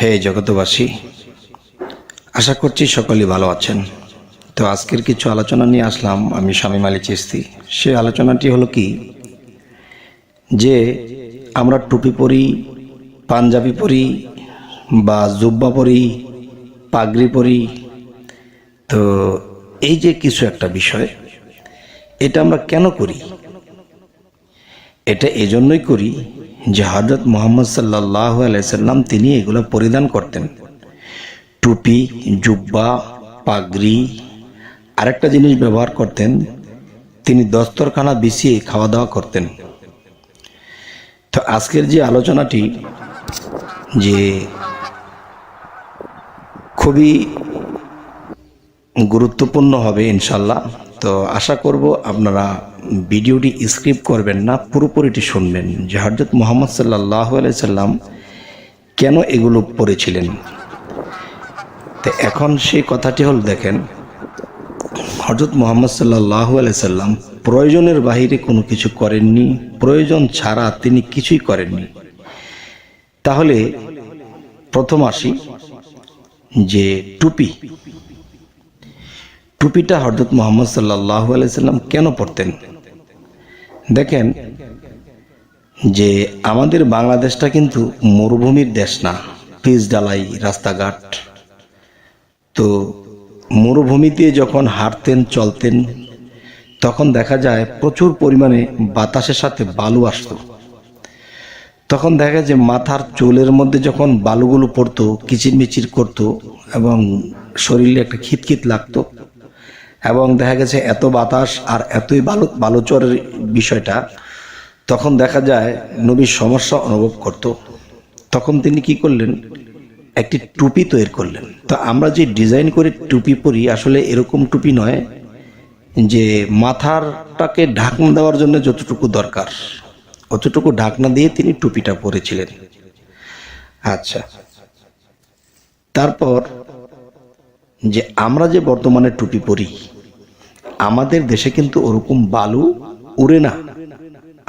হে জগতবাসী, আশা করছি সকলেই ভালো আছেন। তো আজকের কিছু আলোচনা নিয়ে আসলাম আমি শামীম আলী চিশতি। সে আলোচনাটি হলো কি, যে আমরা টুপি পরি, পাঞ্জাবি পরি বা জুব্বা পরি, পাগড়ি পরি। তো এই যে কিছু একটা বিষয়, এটা আমরা কেন করি? এটা এজন্যই করি যে হযরত মুহাম্মদ সাল্লাল্লাহু আলাইহি সাল্লাম তিনি এগুলো পরিধান করতেন। টুপি, জুব্বা, পাগড়ি। আরেকটা জিনিস ব্যবহার করতেন, তিনি দস্তরখানা বিছিয়ে খাওয়া দাওয়া করতেন। তো আজকের যে আলোচনাটি যে খুবই গুরুত্বপূর্ণ হবে ইনশাল্লাহ। তো আশা করব আপনারা ভিডিওটি স্কিপ করবেন না, পুরোপুরিটি শুনবেন যে হযরত মুহাম্মদ সাল্লাল্লাহু আলাইহি সাল্লাম কেন এগুলো পড়েছিলেন। তো এখন সেই কথাটি হল, দেখেন, হযরত মুহাম্মদ সাল্লাল্লাহু আলাইহি সাল্লাম প্রয়োজনের বাহিরে কোনো কিছু করেননি, প্রয়োজন ছাড়া তিনি কিছুই করেননি। তাহলে প্রথম আসি যে টুপিটা হযরত মুহাম্মদ সাল্লাল্লাহু আলাইহি সাল্লাম কেন পরতেন। দেখেন যে আমাদের বাংলাদেশটা কিন্তু মরুভূমির দেশ না, পিচ ঢালাই রাস্তাঘাট। তো মরুভূমিতে যখন হাঁটতেন চলতেন তখন দেখা যায় প্রচুর পরিমাণে বাতাসের সাথে বালু আসতো। তখন দেখা যায় মাথার চুলের মধ্যে যখন বালুগুলো পড়তো, কিচিরমিচির করতো এবং শরীরে একটা খিতখিত লাগতো। এবং দেখা গেছে এত বাতাস আর এতই বালুচরের বিষয়টা, তখন দেখা যায় নবীর সমস্যা অনুভব করত। তখন তিনি কি করলেন, একটি টুপি তৈরি করলেন। তো আমরা যে ডিজাইন করে টুপি পরি, আসলে এরকম টুপি নয় যে মাথারটাকে ঢাকনা দেওয়ার জন্য যতটুকু দরকার অতটুকু ঢাকনা দিয়ে তিনি টুপিটা পরেছিলেন। আচ্ছা, তারপর যে আমরা যে বর্তমানে টুপি পরি, আমাদের দেশে কিন্তু ওরকম বালু উড়ে না।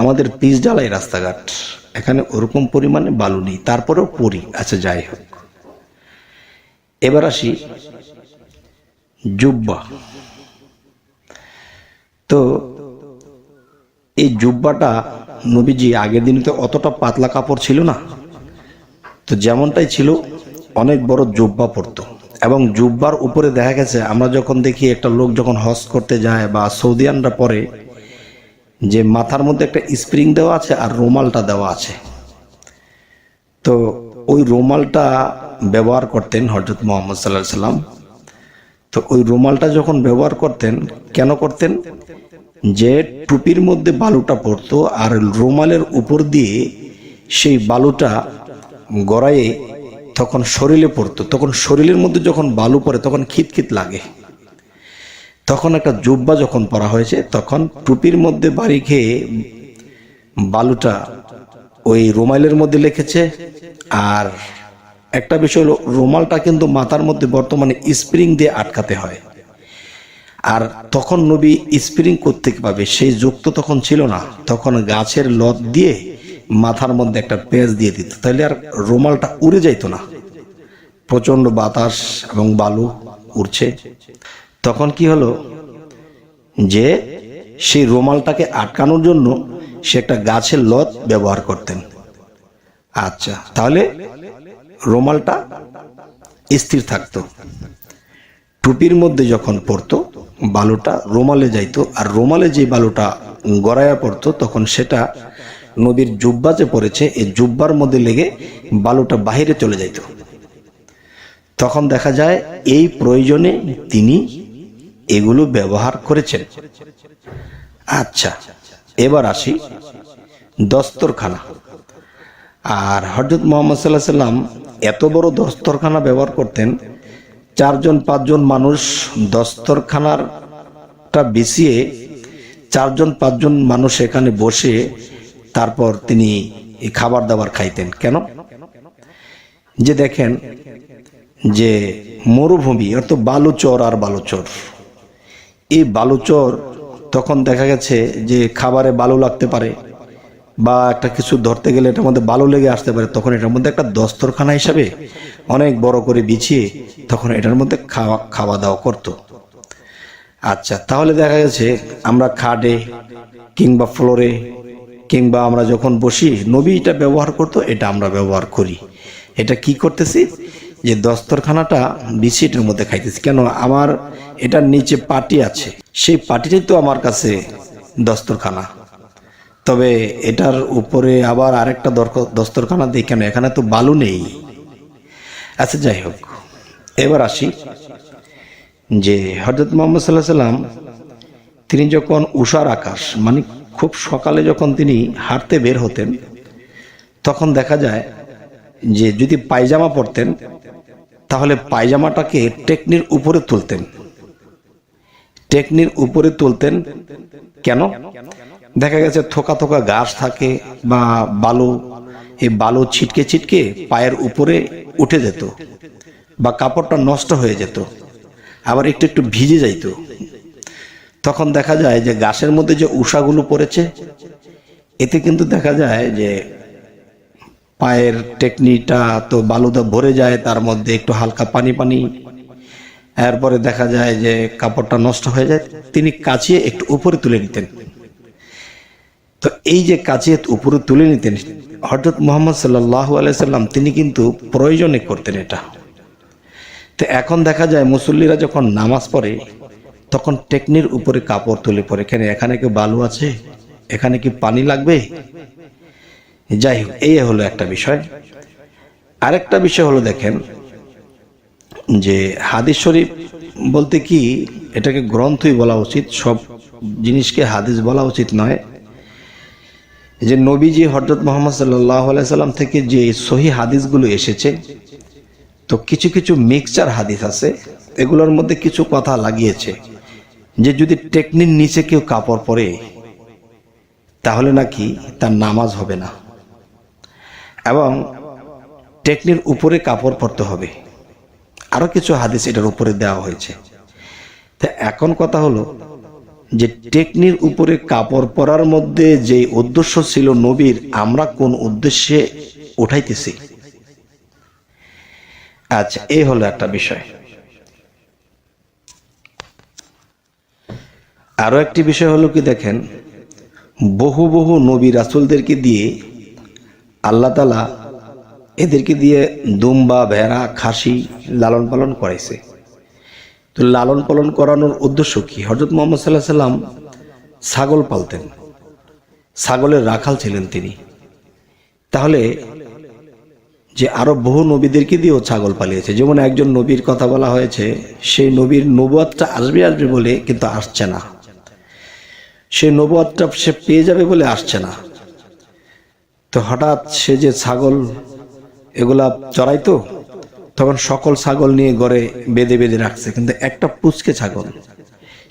আমাদের পিচ ঢালাই রাস্তাঘাট, এখানে ওরকম পরিমাণে বালু নেই, তারপরেও পরি। আচ্ছা, যাই হোক, এবার আসি জুব্বা। তো এই জুব্বাটা নবীজি আগের দিনে তো অতটা পাতলা কাপড় ছিল না, তো যেমনটাই ছিল অনেক বড় জুব্বা পরতো। এবং জুব্বার উপরে দেখা গেছে, আমরা যখন দেখি একটা লোক যখন হজ করতে যায় বা সৌদিয়ানরা পরে, যে মাথার মধ্যে একটা স্প্রিং দেওয়া আছে আর রুমালটা দেওয়া আছে। তো ওই রুমালটা ব্যবহার করতেন হযরত মুহাম্মদ সাল্লাল্লাহু আলাইহি সাল্লাম। তো ওই রুমালটা যখন ব্যবহার করতেন, কেন করতেন, যে টুপির মধ্যে বালুটা পড়তো আর রুমালের উপর দিয়ে সেই বালুটা গড়াইয়ে তখন শরীরে পড়তো। তখন শরীরের মধ্যে যখন বালু পড়ে তখন খিতখিত লাগে। তখন একটা জুব্বা যখন পরা হয়েছে, তখন টুপির মধ্যে বাড়ি খেয়ে বালুটা ওই রুমালের মধ্যে লেগেছে। আর একটা বিষয় হলো, রুমালটা কিন্তু মাথার মধ্যে বর্তমানে স্প্রিং দিয়ে আটকাতে হয়। আর তখন নবী স্প্রিং করতে পাবে সেই যুগ তো তখন ছিল না। তখন গাছের লত দিয়ে মাথার মধ্যে একটা পেঁচ দিয়ে দিত, তাহলে আর রুমালটা উড়ে যাইতো না। প্রচন্ড বাতাস এবং বালু উড়ছে, তখন কি হলো, যে সেই রুমালটাকে আটকানোর জন্য সে একটা গাছের লত ব্যবহার করতেন। আচ্ছা, তাহলে রুমালটা স্থির থাকতো। টুপির মধ্যে যখন পড়তো, বালুটা রুমালে যাইতো, আর রুমালে যে বালুটা গড়াইয়া পড়তো তখন সেটা নবীর জুব্বা যে পড়েছে এই জুব্বার মধ্যে লেগে বালুটা বাহিরে চলে যাইত। তখন দেখা যায় এই প্রয়োজনে তিনি এগুলো ব্যবহার করেছেন। আচ্ছা, এবার আসি দস্তরখানা। আর হযরত মুহাম্মদ সাল্লাল্লাহু আলাইহি সাল্লাম এত বড় দস্তরখানা ব্যবহার করতেন, 4-5 মানুষ দস্তরখানাটা বিছিয়ে 4-5 মানুষ এখানে বসে তারপর তিনি খাবার দাবার খাইতেন। কেন? যে দেখেন যে মরুভূমি, অর্থাৎ বালুচর আর বালুচর, এই বালুচর তখন দেখা গেছে যে খাবারে বালু লাগতে পারে, বা একটা কিছু ধরতে গেলে এটার মধ্যে বালু লেগে আসতে পারে, তখন এটার মধ্যে একটা দস্তরখানা হিসাবে অনেক বড় করে বিছিয়ে তখন এটার মধ্যে খাওয়া দাওয়া করতো। আচ্ছা, তাহলে দেখা গেছে আমরা খাটে কিংবা ফ্লোরে কিংবা আমরা যখন বসি, নবী এটা ব্যবহার করতো, এটা আমরা ব্যবহার করি। এটা কি করতেছি, যে দস্তরখানাটা বিছিয়ে এটার মধ্যে খাইতেছি। কেন, আমার এটার নিচে পাটি আছে, সেই পাটিটাই তো আমার কাছে দস্তরখানা। তবে এটার উপরে আবার আরেকটা দস্তরখানা দিই কেন, এখানে তো বালু নেই। আচ্ছা, যাই হোক, এবার আসি যে হযরত মুহাম্মদ সাল্লাল্লাহু আলাইহি সাল্লাম তিনি যখন উষার আকাশ মানে খুব সকালে যখন তিনি হাঁটতে বের হতেন, তখন দেখা যায় যে যদি পায়জামা পরতেন তাহলে পায়জামাটাকে টেকনির উপরে তুলতেন। টেকনির উপরে তুলতেন কেন, দেখা গেছে থোকা থোকা ঘাস থাকে বা বালু, এই বালু ছিটকে ছিটকে পায়ের উপরে উঠে যেত বা কাপড়টা নষ্ট হয়ে যেত, আবার একটু একটু ভিজে যাইত। তখন দেখা যায় যে ঘাসের মধ্যে যে উষাগুলো পড়েছে, এতে কিন্তু দেখা যায় যে পায়ের টেকনিটা তো বালুতে ভরে যায়, তার মধ্যে একটু হালকা পানি পানি, এরপরে দেখা যায় যে কাপড়টা নষ্ট হয়ে যায়। তিনি কাচিয়ে একটু উপরে তুলে নিতেন। তো এই যে কাচিয়ে উপরে তুলে নিতেন হযরত মুহাম্মদ সাল্লাল্লাহু আলাইহি সাল্লাম, তিনি কিন্তু প্রয়োজনে করতেন এটা। তো এখন দেখা যায় মুসল্লিরা যখন নামাজ পড়ে তখন টেকনির উপরে কাপড় তুলে পড়ে, এখানে কি বালু আছে, এখানে কি পানি লাগবে। যাই হোক, এই হলো একটা বিষয়। আরেকটা বিষয় হলো, দেখেন যে হাদিস শরীফ বলতে কি, এটাকে গ্রন্থই বলা উচিত, সব জিনিসকে হাদিস বলা উচিত নয়। যে নবীজি হযরত মুহাম্মদ সাল্লাল্লাহু আলাইহি সাল্লাম থেকে যে সহি হাদিসগুলো এসেছে, তো কিছু কিছু মিক্সচার হাদিস আছে, এগুলোর মধ্যে কিছু কথা লাগিয়েছে যে যদি টেকনির নিচে কেউ কাপড় পরে তাহলে নাকি তার নামাজ হবে না, এবং টেকনির উপরে কাপড় পরতে হবে। আরো কিছু হাদিস এটার উপরে দেওয়া হয়েছে। তা এখন কথা হলো যে টেকনির উপরে কাপড় পরার মধ্যে যে উদ্দেশ্য ছিল নবীর, আমরা কোন উদ্দেশ্যে উঠাইতেছি। আচ্ছা, এই হলো একটা বিষয়। আরো একটি বিষয় হলো কি, দেখেন বহু বহু নবী রাসূলদেরকে দিয়ে আল্লাহ তাআলা এদেরকে দিয়ে দুম্বা, ভেড়া, খাসি লালন পালন করাইছে। তো লালন পালন করানোর উদ্দেশ্য কি, হযরত মুহাম্মদ সাল্লাল্লাহু আলাইহি সাল্লাম ছাগল পালতেন, ছাগলের রাখাল ছিলেন তিনি। তাহলে যে আরো বহু নবীদেরকে দিয়েও ছাগল পালিয়েছে। যেমন একজন নবীর কথা বলা হয়েছে, সেই নবীর নবুয়তটা আসবে আসবে বলে কিন্তু আসছে না, সেই নবুয়তটা সে পেয়ে যাবে বলে আসছে না। তো হঠাৎ সে যে ছাগল এগুলা চড়াইতো, তখন সকল ছাগল নিয়ে ঘরে বেঁধে বেঁধে রাখছে, কিন্তু একটা পুচকে ছাগল,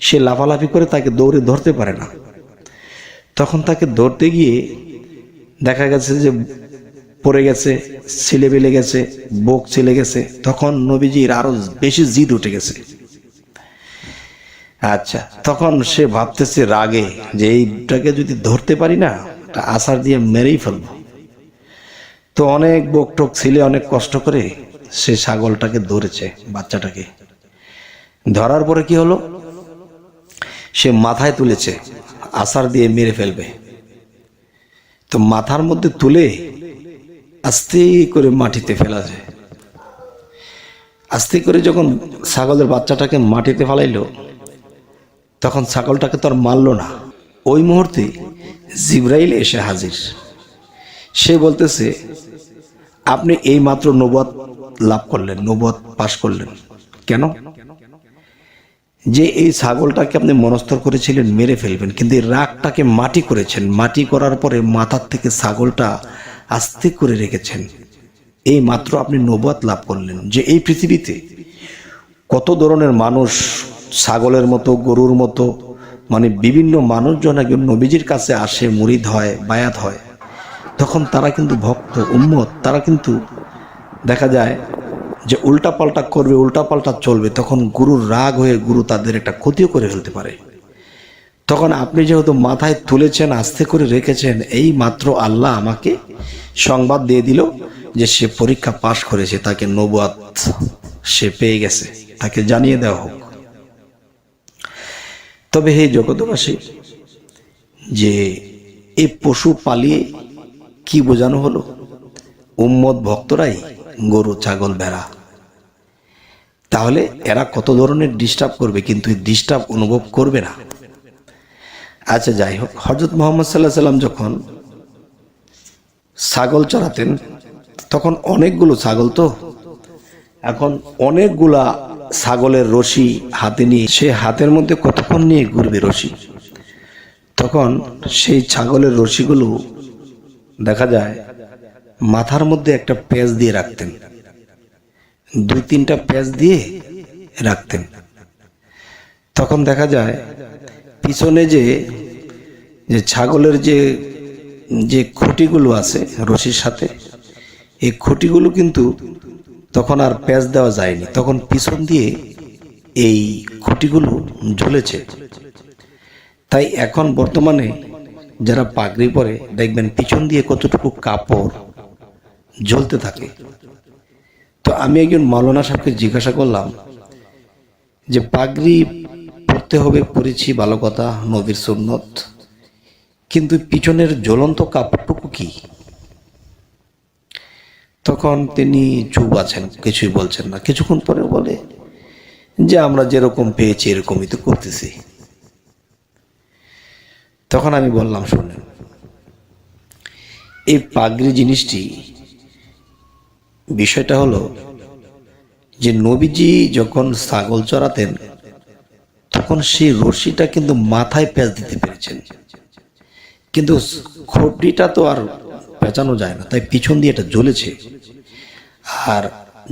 সে লাফালাফি করে তাকে দৌড়ে ধরতে পারে না। তখন তাকে ধরতে গিয়ে দেখা গেছে যে পড়ে গেছে, ছিলে বেলে গেছে, বুক ছিলে গেছে। তখন নবীজির আরো বেশি জিদ উঠে গেছে। আচ্ছা, তখন সে ভাবতেছে রাগে যে এইটাকে যদি ধরতে পারি না, আছাড় দিয়ে মেরেই ফেলবো। তো অনেক বুক টোক ছিলে অনেক কষ্ট করে সে ছাগলটাকে ধরেছে, বাচ্চাটাকে ধরার পরে কি হলো, সে মাথায় তুলেছে, আছাড় দিয়ে মেরে ফেলবে। তো মাথার মধ্যে তুলে আস্তে করে মাটিতে ফেলা যায়। আস্তে করে যখন ছাগলের বাচ্চাটাকে মাটিতে ফেলাইলো, তখন ছাগলটাকে তো আর মারলো না। ওই মুহূর্তে জিবরাইল এসে হাজির। সে বলতেছে, আপনি এই মাত্র নবুয়ত লাভ করলেন, নবুয়ত পাশ করলেন। কেন, যে এই ছাগলটাকে আপনি মনস্থর করেছিলেন মেরে ফেলবেন, কিন্তু এই রাগটাকে মাটি করেছেন, মাটি করার পরে মাথার থেকে ছাগলটা আস্তে করে রেখেছেন। এই মাত্র আপনি নবুয়ত লাভ করলেন। যে এই পৃথিবীতে কত ধরনের মানুষ, ছাগলের মতো, গরুর মতো, মানে বিভিন্ন মানুষজন একজন নবীজির কাছে আসে, মুরিদ হয়, বায়াত হয়, তখন তারা কিন্তু ভক্ত উম্মত, তারা কিন্তু দেখা যায় যে উল্টা পাল্টা করবে, উল্টা পাল্টা চলবে, তখন গুরুর রাগ হয়ে গুরু তাদের একটা ক্ষতিও করে ফেলতে পারে। তখন আপনি যেহেতু মাথায় তুলেছেন, আস্তে করে রেখেছেন, এই মাত্র আল্লাহ আমাকে সংবাদ দিয়ে দিল যে সে পরীক্ষা পাশ করেছে, তাকে নবুয়াত সে পেয়ে গেছে, তাকে জানিয়ে দেওয়া হোক। তবে হে জগৎবাসী, যে এই পশু পালিয়ে কি বোঝানো হলো? উম্মত ভক্তরাই গরু, ছাগল, ভেড়া। তাহলে এরা কত ধরনের ডিস্টার্ব করবে, কিন্তু ডিস্টার্ব অনুভব করবে না। আচ্ছা, যাই হোক, হযরত মুহাম্মদ সাল্লাল্লাহু আলাইহি সাল্লাম যখন ছাগল চড়াতেন, তখন অনেকগুলো ছাগল, তো এখন অনেকগুলা ছাগলের রশি হাতে নিয়ে সে হাতের মধ্যে কতক্ষণ নিয়ে ঘুরবে রশি। তখন সেই ছাগলের রশিগুলো দেখা যায় মাথার মধ্যে একটা পেঁচ দিয়ে রাখতেন, 2-3টা পেঁচ দিয়ে রাখতেন। তখন দেখা যায় পিছনে যে ছাগলের যে খুঁটিগুলো আছে রশির সাথে, এই খুঁটিগুলো কিন্তু তখন আর পেঁচ দেওয়া যায়নি, তখন পিছন দিয়ে এই খুঁটিগুলো ঝুলেছে। তাই এখন বর্তমানে যারা পাগড়ি পরে, দেখবেন পিছন দিয়ে কতটুকু কাপড় ঝুলতে থাকে। তো আমি একজন মাওলানা সাহেবকে জিজ্ঞাসা করলাম যে পাগড়ি পরতে হবে, পরেছি, ভালো কথা, নবীর সুন্নত, কিন্তু পিছনের জ্বলন্ত কাপড়টুকু কি? তখন তিনি চুপ আছেন, কিছুই বলছেন না। কিছুক্ষণ পরে বলে যে আমরা যেরকম পেয়েছি এরকমই তো করতেছি। তখন আমি বললাম, শুনেন, এই পাগড়ি জিনিসটি, বিষয়টা হলো যে নবীজি যখন ছাগল চড়াতেন তখন সেই রশিটা কিন্তু মাথায় পেঁচ দিতে পেরেছেন, কিন্তু খুঁটিটা তো আর পেঁচানো যায় না, তাই পিছন দিয়ে এটা জ্বলেছে। আর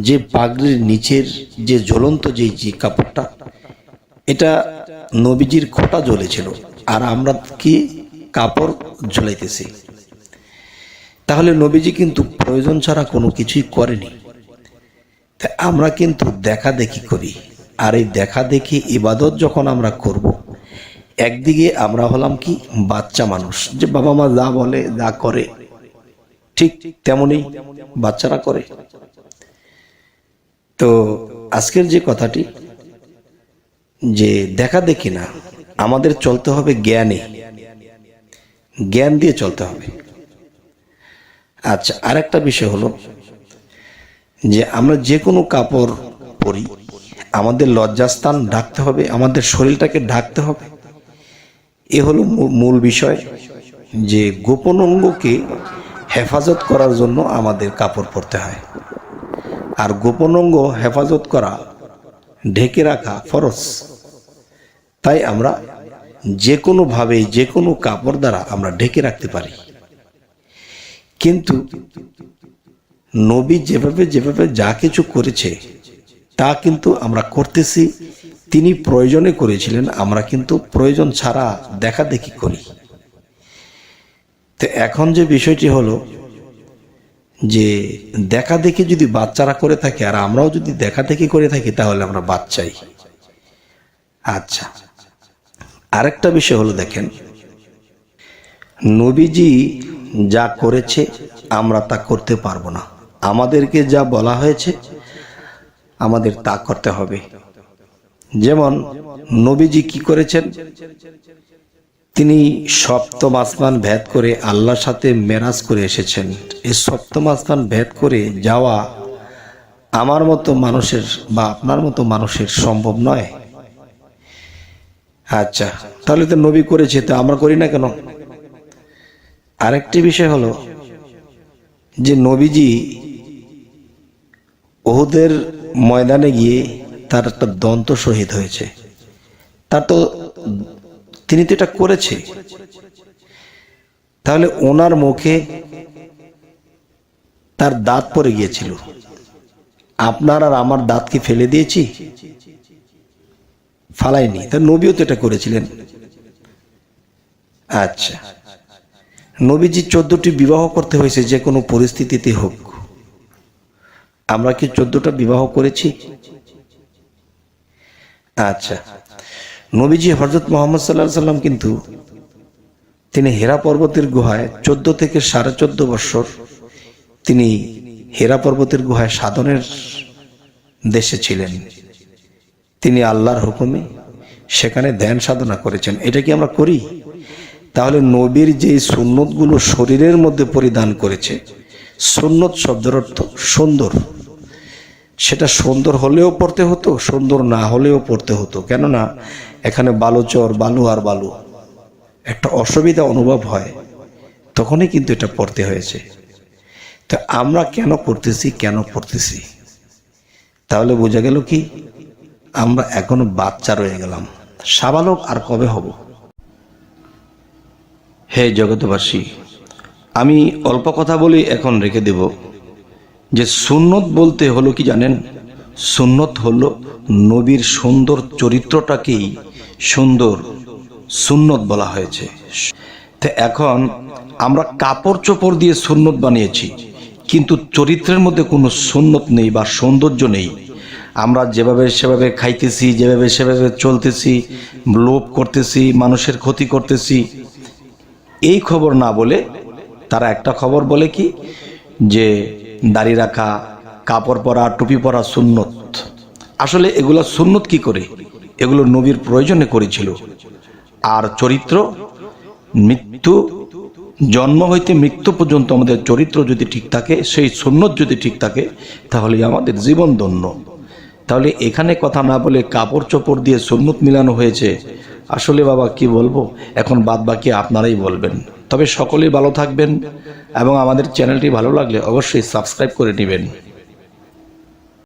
যে পাগড়ির নিচের যে জ্বলন্ত যে কাপড়টা, এটা নবীজির খোঁটা জ্বলেছিল, আর আমরা কি কাপড় ঝুলাইতেছি। তাহলে নবীজি কিন্তু প্রয়োজন ছাড়া কোনো কিছুই করেনি। তাই আমরা কিন্তু দেখা দেখি করি, আর এই দেখা দেখি ইবাদত যখন আমরা করব, একদিকে আমরা হলাম কি বাচ্চা মানুষ, যে বাবা মা যা বলে যা করে ঠিক তেমনি বাচ্চারা করে। তো আজকের যে কথাটি, যে দেখা দেখি না, আমাদের চলতে হবে জ্ঞানে, জ্ঞান দিয়ে চলতে হবে। আচ্ছা, আরেকটা বিষয় হলো যে আমরা যে কোনো কাপড় পরি, আমাদের লজ্জাস্থান ঢাকতে হবে, আমাদের শরীরটাকে ঢাকতে হবে। এ হলো মূল বিষয়, যে গোপন অঙ্গকে হেফাজত করার জন্য আমাদের কাপড় পরতে হয়। আর গোপন অঙ্গ হেফাজত করা, ঢেকে রাখা ফরজ। তাই আমরা যে কোনোভাবে, যে কোনো কাপড় দ্বারা আমরা ঢেকে রাখতে পারি। কিন্তু নবী যেভাবে যেভাবে যা কিছু করেছে তা কিন্তু আমরা করতেছি, তিনি প্রয়োজনে করেছিলেন, আমরা কিন্তু প্রয়োজন ছাড়া দেখা দেখি করি। তো এখন যে বিষয়টি হলো যে দেখা দেখি যদি বাচ্চারা করে থাকে আর আমরাও যদি দেখা দেখি করে থাকি, তাহলে আমরা বাচ্চাই। আচ্ছা, আরেকটা বিষয় হলো, দেখেন, নবীজি যা করেছে আমরা তা করতে পারবো না, আমাদেরকে যা বলা হয়েছে আমাদের তা করতে হবে। যেমন নবীজি কি করেছেন, তিনি সপ্তম আসমান ভেদ করে আল্লাহর সাথে মেরাজ করে এসেছেন। এই সপ্তম আসমান ভেদ করে যাওয়া আমার মতো মানুষের বা আপনার মতো মানুষের সম্ভব নয়। আচ্ছা, তাহলে তো নবী করেছে, তো আমরা করি না কেন? আরেকটি বিষয় হলো যে নবীজি উহুদের ময়দানে গিয়ে তার একটা দন্ত শহীদ হয়েছে, তার তো তিনি তো এটা করেছে, তাহলে ওনার মুখে তার দাঁত পড়ে গিয়েছিল, আপনার আর আমার দাঁত কি ফেলে দিয়েছি? ফালাইনি। তা নবীও তো এটা করেছিলেন। আচ্ছা, নবীজি 14টি বিবাহ করতে হয়েছে, যে কোনো পরিস্থিতিতে হোক। আমরা কি 14টা বিবাহ করেছি? আচ্ছা, নবীজি হযরত মুহাম্মদ সাল্লাল্লাহু আলাইহি সাল্লাম কিন্তু তিনি হেরা পর্বতের গুহায় 14 থেকে 14.5 বছর তিনি হেরা পর্বতের গুহায় সাধনের দেশে ছিলেন। তিনি আল্লাহর হুকুমে সেখানে ধ্যান সাধনা করেছেন। এটা কি আমরা করি? তাহলে নবীর যে সুন্নতগুলো শরীরের মধ্যে পরিধান করেছে, সুন্নত শব্দের অর্থ সুন্দর, সেটা সুন্দর হলেও পড়তে হতো, সুন্দর না হলেও পড়তে হতো। কেননা এখানে বালুচর, বালু আর বালু, একটা অসুবিধা অনুভব হয়, তখনই কিন্তু এটা পড়তে হয়েছে। তো আমরা কেন পড়তেছি? তাহলে বোঝা গেল কি, আমরা এখনো বাচ্চা রয়ে গেলাম, সাবালক আর কবে হব? হে জগতবাসী, আমি অল্প কথা বলি এখন রেখে দেব যে সুন্নত বলতে হলো কি জানেন? সুন্নত হলো নবীর সুন্দর চরিত্রটাকেই সুন্দর সুন্নত বলা হয়েছে। তো এখন আমরা কাপড় চোপড় দিয়ে সুন্নত বানিয়েছি, কিন্তু চরিত্রের মধ্যে কোনো সুন্নত নেই বা সৌন্দর্য নেই। আমরা যেভাবে সেভাবে খাইতেছি, যেভাবে সেভাবে চলতেছি, লোভ করতেছি, মানুষের ক্ষতি করতেছি, এই খবর না বলে তারা একটা খবর বলে কি, যে দাড়ি রাখা, কাপড় পরা, টুপি পরা সুন্নত। আসলে এগুলো সুন্নত কি করে? এগুলো নবীর প্রয়োজনে করেছিল। আর চরিত্র, মৃত্যু, জন্ম হইতে মৃত্যু পর্যন্ত আমাদের চরিত্র যদি ঠিক থাকে, সেই সুন্নত যদি ঠিক থাকে, তাহলে আমাদের জীবন ধন্য। তাহলে এখানে কথা না বলে কাপড় চোপড় দিয়ে সুন্নত মিলানো হয়েছে। আসলে বাবা কি বলবো, এখন বাদ বাকি আপনারাই বলবেন। তবে সকলেই ভালো থাকবেন এবং আমাদের চ্যানেলটি ভালো লাগলে অবশ্যই সাবস্ক্রাইব করে নেবেন।